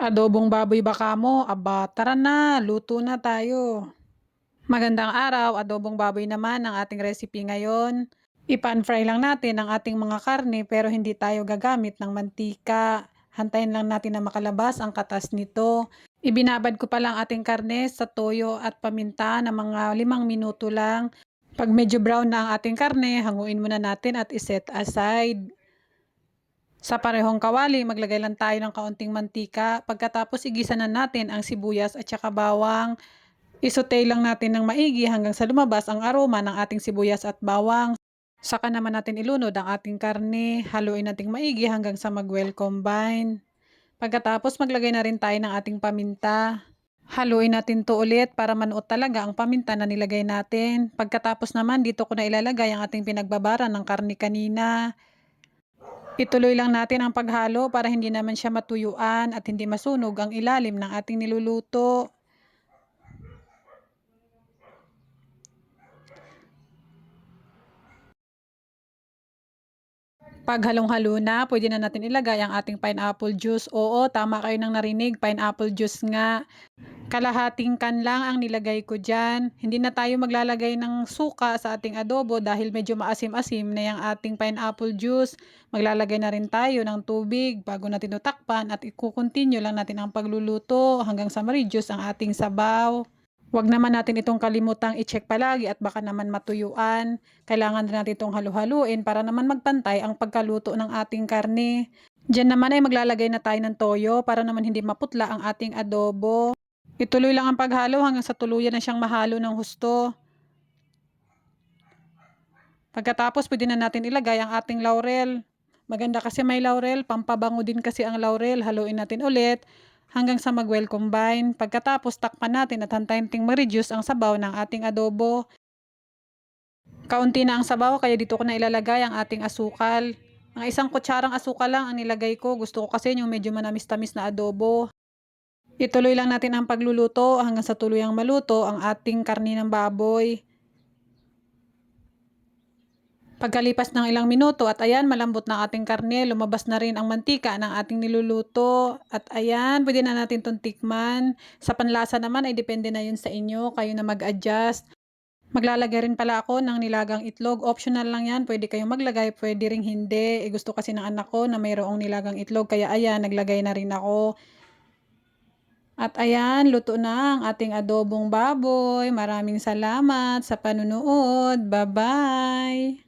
Adobong baboy ba kamo? Aba, tara na, luto na tayo. Magandang araw, adobong baboy naman ang ating recipe ngayon. Ipan fry lang natin ang ating mga karne pero hindi tayo gagamit ng mantika. Hantayin lang natin na makalabas ang katas nito. Ibinabad ko pa lang ating karne sa toyo at paminta na mga 5 minuto lang. Pag medyo brown na ang ating karne, hanguin muna natin at iset aside. Sa parehong kawali, maglagay lang tayo ng kaunting mantika. Pagkatapos igisa na natin ang sibuyas at saka bawang. Isote lang natin ng maigi hanggang sa lumabas ang aroma ng ating sibuyas at bawang. Saka naman natin ilunod ang ating karne. Haluin natin maigi hanggang sa mag-well combine. Pagkatapos maglagay na rin tayo ng ating paminta. Haluin natin to ulit para manuot talaga ang paminta na nilagay natin. Pagkatapos naman dito ko na ilalagay ang ating pinagbabara ng karne kanina. Ituloy lang natin ang paghalo para hindi naman siya matuyuan at hindi masunog ang ilalim ng ating niluluto. Pag halong-halo na, pwede na natin ilagay ang ating pineapple juice. Oo, tama kayo nang narinig, pineapple juice nga. Kalahating can lang ang nilagay ko dyan. Hindi na tayo maglalagay ng suka sa ating adobo dahil medyo maasim-asim na yung ating pineapple juice. Maglalagay na rin tayo ng tubig bago natin tutakpan at i-continue lang natin ang pagluluto hanggang sa ma-reduce ang ating sabaw. Huwag naman natin itong kalimutang i-check palagi at baka naman matuyuan. Kailangan din natin itong halu-haluin para naman magpantay ang pagkaluto ng ating karne. Diyan naman ay maglalagay na tayo ng toyo para naman hindi maputla ang ating adobo. Ituloy lang ang paghalo hanggang sa tuluyan na siyang mahalo ng husto. Pagkatapos pwede na natin ilagay ang ating laurel. Maganda kasi may laurel, pampabango din kasi ang laurel. Haluin natin ulit hanggang sa mag-well combine. Pagkatapos takpan natin at hantayin natin ma-reduce ang sabaw ng ating adobo. Kaunti na ang sabaw kaya dito ko na ilalagay ang ating asukal. Ang 1 kutsarang asukal lang ang nilagay ko. Gusto ko kasi yung medyo manamis-tamis na adobo. Ituloy lang natin ang pagluluto hanggang sa tuluyang maluto ang ating karne ng baboy. Pagkalipas ng ilang minuto at ayan, malambot na ating karne, lumabas na rin ang mantika ng ating niluluto. At ayan, pwede na natin itong tikman. Sa panlasa naman ay depende na yun sa inyo, kayo na mag-adjust. Maglalagay rin pala ako ng nilagang itlog. Optional lang yan, pwede kayong maglagay, pwede ring hindi. Gusto kasi ng anak ko na mayroong nilagang itlog, kaya ayan, naglagay na rin ako. At ayan, luto na ang ating adobong baboy. Maraming salamat sa panunood. Bye-bye!